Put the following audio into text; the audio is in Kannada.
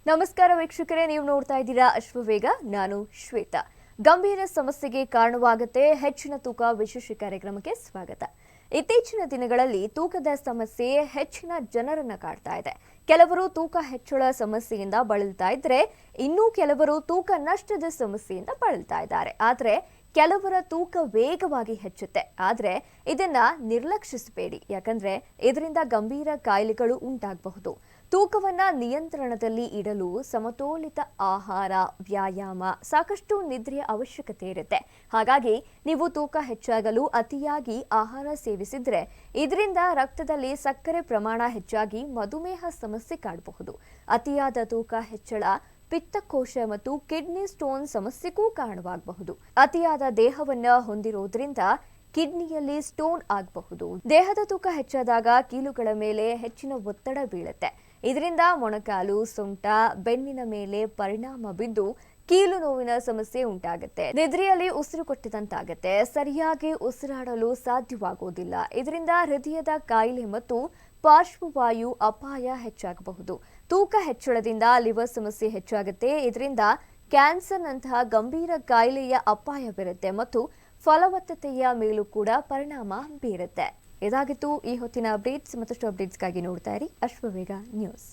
ನಮಸ್ಕಾರ ವೀಕ್ಷಕರೇ, ನೀವು ನೋಡ್ತಾ ಇದ್ದೀರಾ ಅಶ್ವವೇಗ. ನಾನು ಶ್ವೇತಾ. ಗಂಭೀರ ಸಮಸ್ಯೆಗೆ ಕಾರಣವಾಗುತ್ತೆ ಹೆಚ್ಚಿನ ತೂಕ ವಿಶೇಷ ಕಾರ್ಯಕ್ರಮಕ್ಕೆ ಸ್ವಾಗತ. ಇತ್ತೀಚಿನ ದಿನಗಳಲ್ಲಿ ತೂಕದ ಸಮಸ್ಯೆ ಹೆಚ್ಚಿನ ಜನರನ್ನ ಕಾಡ್ತಾ ಇದೆ. ಕೆಲವರು ತೂಕ ಹೆಚ್ಚಳ ಸಮಸ್ಯೆಯಿಂದ ಬಳಲ್ತಾ ಇದ್ರೆ, ಇನ್ನೂ ಕೆಲವರು ತೂಕ ನಷ್ಟದ ಸಮಸ್ಯೆಯಿಂದ ಬಳಲ್ತಾ ಇದ್ದಾರೆ. ಆದ್ರೆ ಕೆಲವರ ತೂಕ ವೇಗವಾಗಿ ಹೆಚ್ಚುತ್ತೆ. ಆದ್ರೆ ಇದನ್ನ ನಿರ್ಲಕ್ಷಿಸಬೇಡಿ, ಯಾಕಂದ್ರೆ ಇದರಿಂದ ಗಂಭೀರ ಕಾಯಿಲೆಗಳು ಉಂಟಾಗಬಹುದು. ತೂಕವನ್ನ ನಿಯಂತ್ರಣದಲ್ಲಿ ಇಡಲು ಸಮತೋಲಿತ ಆಹಾರ, ವ್ಯಾಯಾಮ, ಸಾಕಷ್ಟು ನಿದ್ರೆಯ ಅವಶ್ಯಕತೆ ಇರುತ್ತೆ. ಹಾಗಾಗಿ ನೀವು ತೂಕ ಹೆಚ್ಚಾಗಲು ಅತಿಯಾಗಿ ಆಹಾರ ಸೇವಿಸಿದ್ರೆ ಇದರಿಂದ ರಕ್ತದಲ್ಲಿ ಸಕ್ಕರೆ ಪ್ರಮಾಣ ಹೆಚ್ಚಾಗಿ ಮಧುಮೇಹ ಸಮಸ್ಯೆ ಕಾಡಬಹುದು. ಅತಿಯಾದ ತೂಕ ಹೆಚ್ಚಳ ಪಿತ್ತಕೋಶ ಮತ್ತು ಕಿಡ್ನಿ ಸ್ಟೋನ್ ಸಮಸ್ಯೆಗೂ ಕಾರಣವಾಗಬಹುದು. ಅತಿಯಾದ ದೇಹವನ್ನ ಹೊಂದಿರೋದ್ರಿಂದ ಕಿಡ್ನಿಯಲ್ಲಿ ಸ್ಟೋನ್ ಆಗಬಹುದು. ದೇಹದ ತೂಕ ಹೆಚ್ಚಾದಾಗ ಕೀಲುಗಳ ಮೇಲೆ ಹೆಚ್ಚಿನ ಒತ್ತಡ ಬೀಳುತ್ತೆ. ಇದರಿಂದ ಮೊಣಕಾಲು, ಸೊಂಟ, ಬೆನ್ನಿನ ಮೇಲೆ ಪರಿಣಾಮ ಬಿದ್ದು ಕೀಲು ನೋವಿನ ಸಮಸ್ಯೆ ಉಂಟಾಗುತ್ತೆ. ನಿದ್ರೆಯಲ್ಲಿ ಉಸಿರು ಕೊಟ್ಟಿದಂತಾಗುತ್ತೆ. ಸರಿಯಾಗಿ ಉಸಿರಾಡಲು ಸಾಧ್ಯವಾಗುವುದಿಲ್ಲ. ಇದರಿಂದ ಹೃದಯದ ಕಾಯಿಲೆ ಮತ್ತು ಪಾರ್ಶ್ವವಾಯು ಅಪಾಯ ಹೆಚ್ಚಾಗಬಹುದು. ತೂಕ ಹೆಚ್ಚಳದಿಂದ ಲಿವರ್ ಸಮಸ್ಯೆ ಹೆಚ್ಚಾಗುತ್ತೆ. ಇದರಿಂದ ಕ್ಯಾನ್ಸರ್ನಂತಹ ಗಂಭೀರ ಕಾಯಿಲೆಯ ಅಪಾಯವಿರುತ್ತೆ ಮತ್ತು ಫಲವತ್ತತೆಯ ಮೇಲೂ ಕೂಡ ಪರಿಣಾಮ ಬೀರುತ್ತೆ. ಇದಾಗಿತ್ತು ಈ ಹೊತ್ತಿನ ಅಪ್ಡೇಟ್ಸ್. ಮತ್ತಷ್ಟು ಅಪ್ಡೇಟ್ಸ್ಗಾಗಿ ನೋಡ್ತಾ ಇರಿ ಅಶ್ವವೇಗ ನ್ಯೂಸ್.